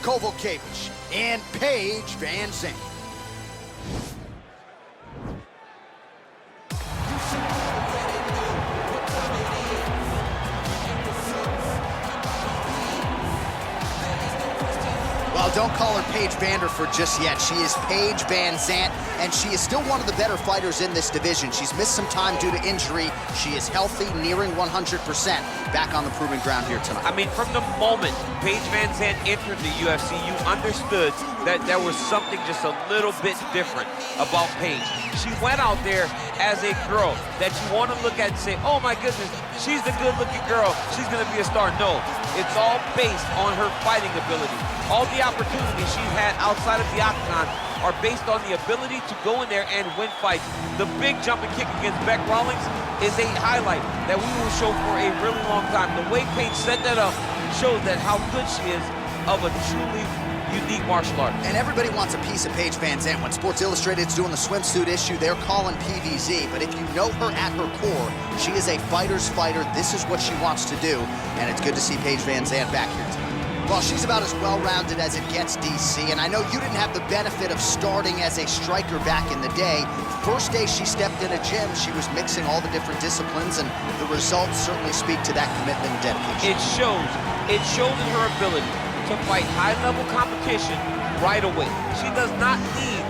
Kowalkiewicz and Paige Vanzant. Well, don't call her Paige Vanderford just yet. She is Paige Vanzant, and she is still one of the better fighters in this division. She's missed some time due to injury. She is healthy, nearing 100%. Back on the proving ground here tonight. I mean, from the moment Paige Vanzant entered the UFC, you understood that there was something just a little bit different about Paige. She went out there as a girl that you want to look at and say, oh my goodness, she's the good-looking girl. She's going to be a star. No, it's all based on her fighting ability. All the opportunities she's had outside of the octagon are based on the ability to go in there and win fights. The big jumping kick against Bec Rawlings is a highlight that we will show for a really long time. The way Paige set that up shows that how good she is of a truly unique martial art. And everybody wants a piece of Paige Vanzant. When Sports Illustrated's doing the swimsuit issue, they're calling PVZ. But if you know her at her core, she is a fighter's fighter. This is what she wants to do. And it's good to see Paige Vanzant back here tonight. Well, she's about as well-rounded as it gets, DC, and I know you didn't have the benefit of starting as a striker back in the day. First day she stepped in a gym, she was mixing all the different disciplines, and the results certainly speak to that commitment and dedication. It shows. It shows in her ability to fight high-level competition right away. She does not need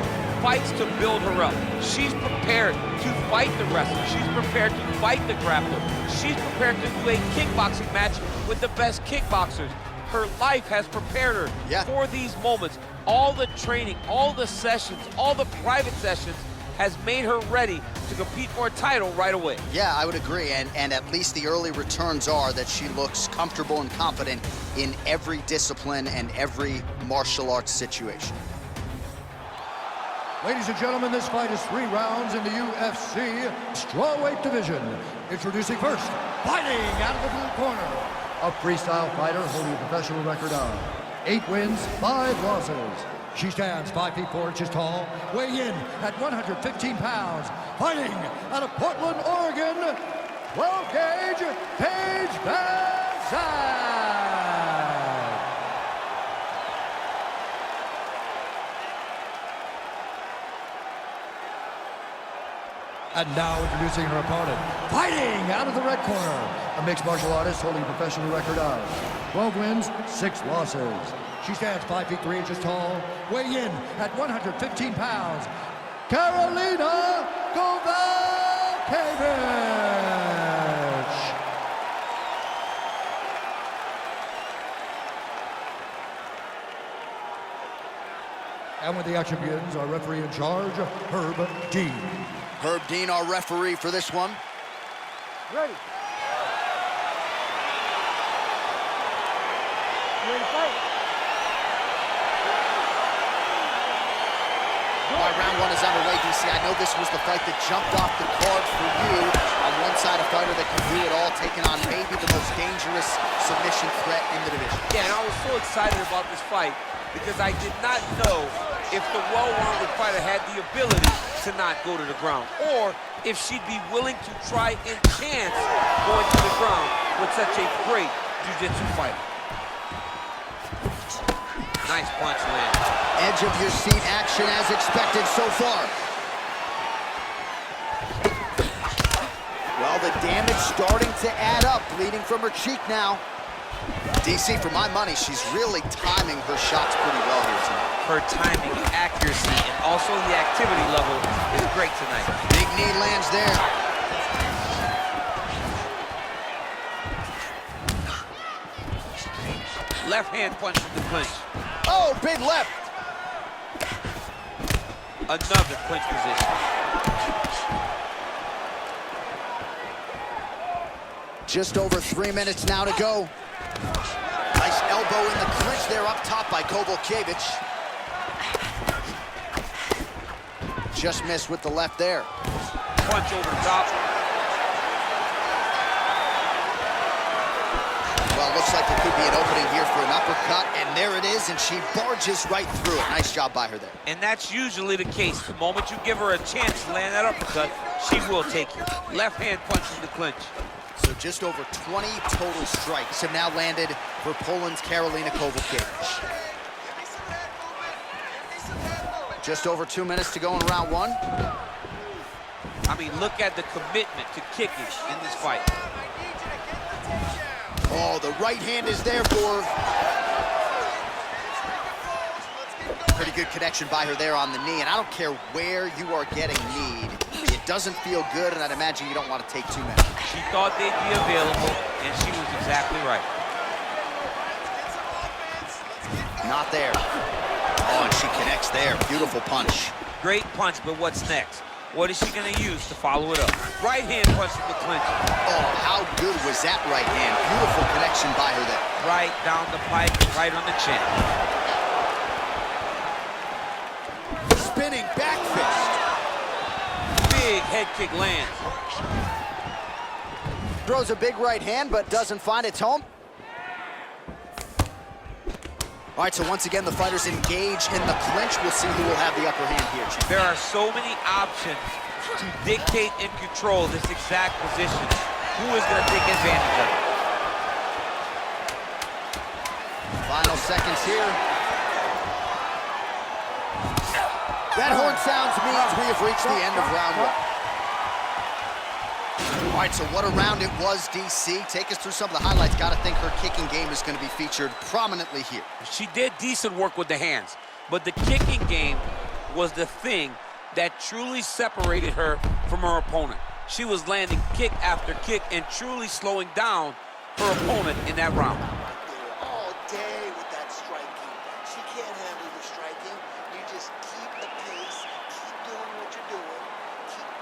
fights to build her up. She's prepared to fight the wrestler. She's prepared to fight the grappler. She's prepared to do a kickboxing match with the best kickboxers. Her life has prepared her for these moments. All the training, all the sessions, all the private sessions has made her ready to compete for a title right away. Yeah, I would agree, and at least the early returns are that she looks comfortable and confident in every discipline and every martial arts situation. Ladies and gentlemen, this fight is 3 rounds in the UFC strawweight division. Introducing first, fighting out of the blue corner, a freestyle fighter holding a professional record of 8 wins, 5 losses. She stands 5 feet 4 inches tall, weighing in at 115 pounds, fighting out of Portland, Oregon, 12-gauge Paige Vanzant. And now introducing her opponent, fighting out of the red corner, a mixed martial artist holding a professional record of 12 wins, 6 losses. She stands 5 feet 3 inches tall, weighing in at 115 pounds, Karolina Kowalkiewicz. And when the action begins, our referee in charge, Herb Dean. Herb Dean, our referee for this one. Ready. Ready to fight. All right, round 1 is underway, DC. I know this was the fight that jumped off the card for you. On one side, a fighter that can do it all, taking on maybe the most dangerous submission threat in the division. Yeah, and I was so excited about this fight because I did not know if the well-rounded fighter had the ability to not go to the ground, or if she'd be willing to try and chance going to the ground with such a great jiu-jitsu fighter. Nice punch land. Edge of your seat action as expected so far. Well, the damage starting to add up, bleeding from her cheek now. DC, for my money, she's really timing her shots pretty well here tonight. Her timing, accuracy, and also the activity level is great tonight. Big knee lands there. Left hand punch from the clinch. Oh, big left. Another clinch position. Just over 3 minutes now to go. Nice elbow in the clinch there up top by Kowalkiewicz. Just missed with the left there. Punch over the top. Well, looks like there could be an opening here for an uppercut, and there it is, and she barges right through it. Nice job by her there. And that's usually the case. The moment you give her a chance to land that uppercut, she will take you. Left hand punch from the clinch. So just over 20 total strikes have now landed for Poland's Karolina Kowalkiewicz. Just over 2 minutes to go in round one. I mean, look at the commitment to kicking in this fight. Oh, the right hand is there for her. Pretty good connection by her there on the knee, and I don't care where you are getting kneed. It doesn't feel good, and I'd imagine you don't want to take too many. She thought they'd be available, and she was exactly right. Not there. Oh, and she connects there. Beautiful punch. Great punch, but what's next? What is she going to use to follow it up? Right hand punch from the clinch. Oh, how good was that right hand? Beautiful connection by her there. Right down the pipe, right on the chin. Spinning back fist. Big head kick lands. Throws a big right hand, but doesn't find its home. All right, so once again, the fighters engage in the clinch. We'll see who will have the upper hand here, Chief. There are so many options to dictate and control this exact position. Who is going to take advantage of it? Final seconds here. That horn sounds means we have reached the end of round one. All right, so what a round it was, DC. Take us through some of the highlights. Got to think her kicking game is going to be featured prominently here. She did decent work with the hands, but the kicking game was the thing that truly separated her from her opponent. She was landing kick after kick and truly slowing down her opponent in that round. All day with that striking. She can't handle the striking. You just keep the pace, keep doing what you're doing.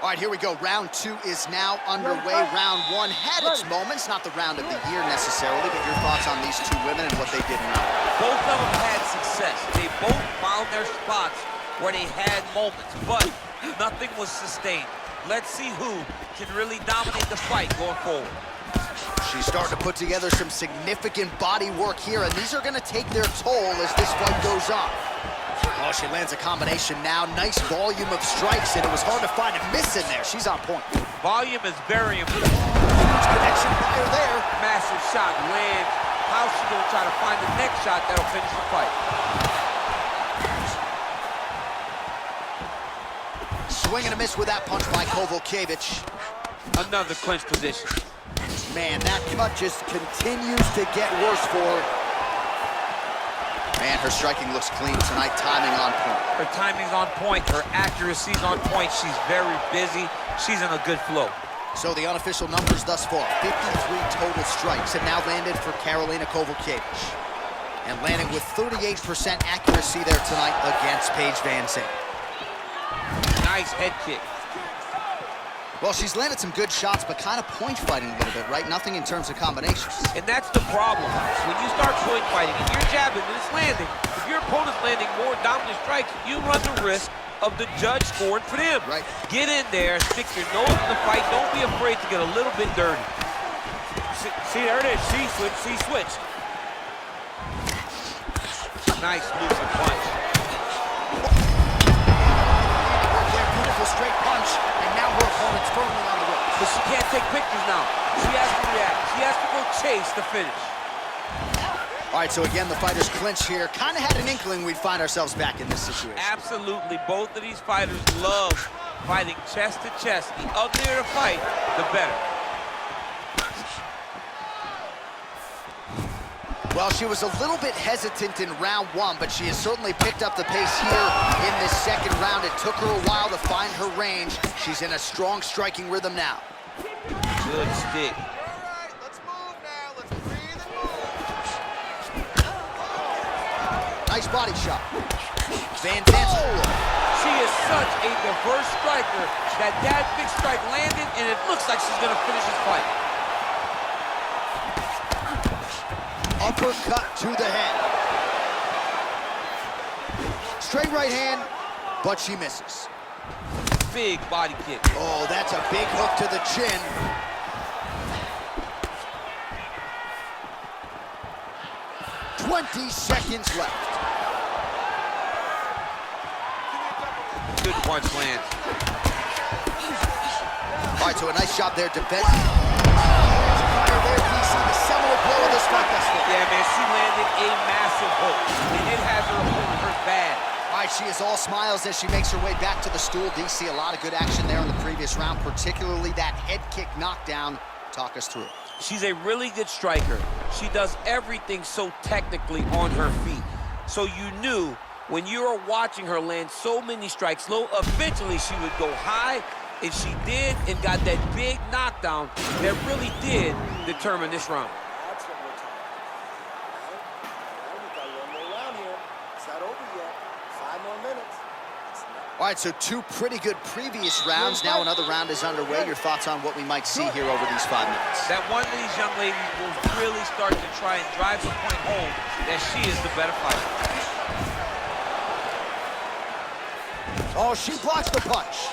All right, here we go. Round two is now underway. Round one had its moments, not the round of the year necessarily, but your thoughts on these two women and what they did in round one? Both of them had success. They both found their spots where they had moments, but nothing was sustained. Let's see who can really dominate the fight going forward. She's starting to put together some significant body work here, and these are going to take their toll as this fight goes on. Oh, she lands a combination now. Nice volume of strikes, and it was hard to find a miss in there. She's on point. Volume is very important. Huge connection by her there. Massive shot lands. How's she going to try to find the next shot that'll finish the fight? Swing and a miss with that punch by Kowalkiewicz. Another clinch position. Man, that cut just continues to get worse for her. Man, her striking looks clean tonight. Timing on point. Her timing's on point. Her accuracy's on point. She's very busy. She's in a good flow. So the unofficial numbers thus far, 53 total strikes have now landed for Karolina Kowalkiewicz. And landing with 38% accuracy there tonight against Paige Vanzant. Nice head kick. Well, she's landed some good shots, but kind of point fighting a little bit, right? Nothing in terms of combinations. And that's the problem. When you start point fighting and you're jabbing and it's landing, if your opponent's landing more dominant strikes, you run the risk of the judge scoring for them. Right. Get in there, stick your nose in the fight. Don't be afraid to get a little bit dirty. See, there it is. She switched. Nice loosen punch. Beautiful straight punch, and now her opponent's firmly on the ropes. But she can't take pictures now. She has to react. She has to go chase the finish. All right, so again, the fighters clinch here. Kind of had an inkling we'd find ourselves back in this situation. Absolutely. Both of these fighters love fighting chest to chest. The uglier the fight, the better. Well, she was a little bit hesitant in round one, but she has certainly picked up the pace here in this second round. It took her a while to find her range. She's in a strong striking rhythm now. Good stick. All right, let's move now. Let's breathe and move. Nice body shot. Vanzant. She is such a diverse striker that big strike landed, and it looks like she's going to finish this fight. Uppercut to the head. Straight right hand, but she misses. Big body kick. Oh, that's a big hook to the chin. "20 seconds left. Good punch lands. All right, so a nice job there, defense. Fire there, DC, the seminal blow of this fight thus far. Yeah, man, she landed a massive hook, and it has her opponent hurt bad. All right, right, she is all smiles as she makes her way back to the stool. DC, a lot of good action there in the previous round, particularly that head kick knockdown. Talk us through it. She's a really good striker. She does everything so technically on her feet. So you knew when you were watching her land so many strikes low, eventually she would go high, and she did, and got that big knockdown that really did determine this round. That's what we're talking about. Now we got one more round here. It's not over yet. 5 more minutes. It's not. All right, so 2 pretty good previous rounds. Now another round is underway. Your thoughts on what we might see here over these 5 minutes? That one of these young ladies will really start to try and drive the point home that she is the better fighter. Oh, she blocks the punch.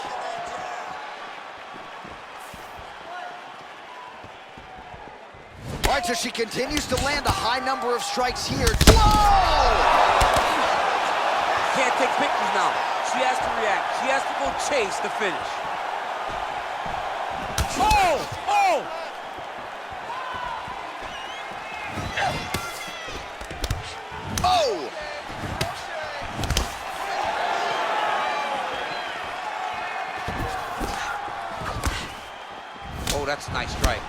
All right, so she continues to land a high number of strikes here. Whoa! Can't take pictures now. She has to react. She has to go chase the finish. Oh! Oh! Oh! Oh, that's a nice strike.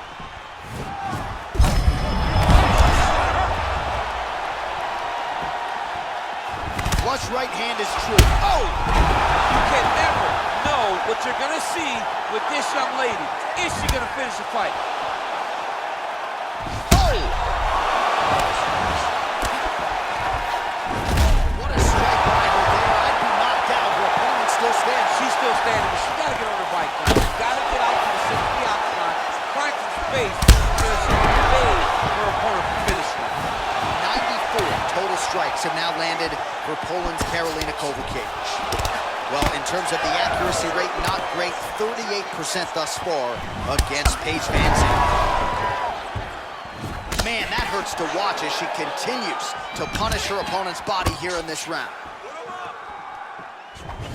Flush right hand is true. Oh! You can never know what you're going to see with this young lady. Is she going to finish the fight? Oh! What a strike by her there. I'd be knocked out. Her opponent still stands. She's still standing, but she got to get on her bike now. She's got to get out to the center of the octagon, find some space so that she can evade her opponent from finishing. 94 total strikes have now landed for Poland's Karolina Kowalkiewicz. Well, in terms of the accuracy rate, not great. 38% thus far against Paige Vanzant. Man, that hurts to watch as she continues to punish her opponent's body here in this round.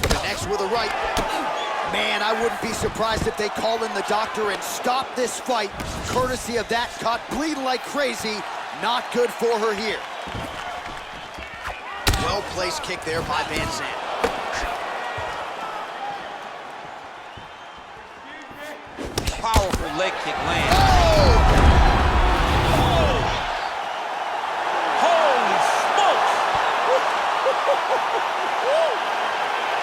Connects with a right. Man, I wouldn't be surprised if they call in the doctor and stop this fight, courtesy of that cut. Bleeding like crazy. Not good for her here. Well-placed kick there by Vanzant. Powerful leg kick lands. Oh! Oh! Holy smokes!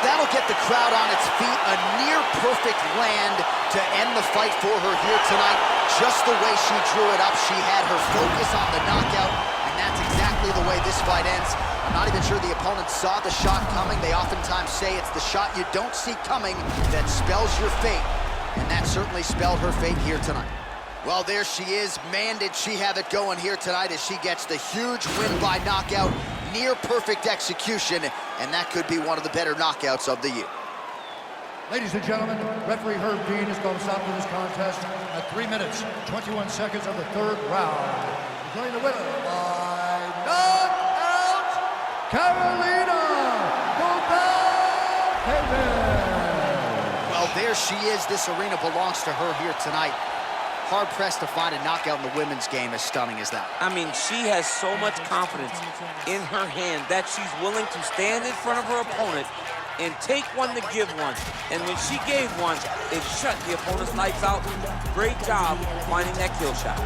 That'll get the crowd on its feet. A near-perfect land to end the fight for her here tonight. Just the way she drew it up, she had her focus on the knockout, and that's exactly the way this fight ends. I'm not even sure the opponent saw the shot coming. They oftentimes say it's the shot you don't see coming that spells your fate, and that certainly spelled her fate here tonight. Well, there she is. Man, did she have it going here tonight as she gets the huge win by knockout. Near perfect execution, and that could be one of the better knockouts of the year. Ladies and gentlemen, referee Herb Dean has called a stop to this contest at 3 minutes, 21 seconds of the 3rd round. Declaring the winner by knockout, Karolina Kowalkiewicz. Well, there she is. This arena belongs to her here tonight. Hard-pressed to find a knockout in the women's game as stunning as that. I mean, she has so much confidence in her hand that she's willing to stand in front of her opponent and take one to give one. And when she gave one, it shut the opponent's lights out. Great job finding that kill shot.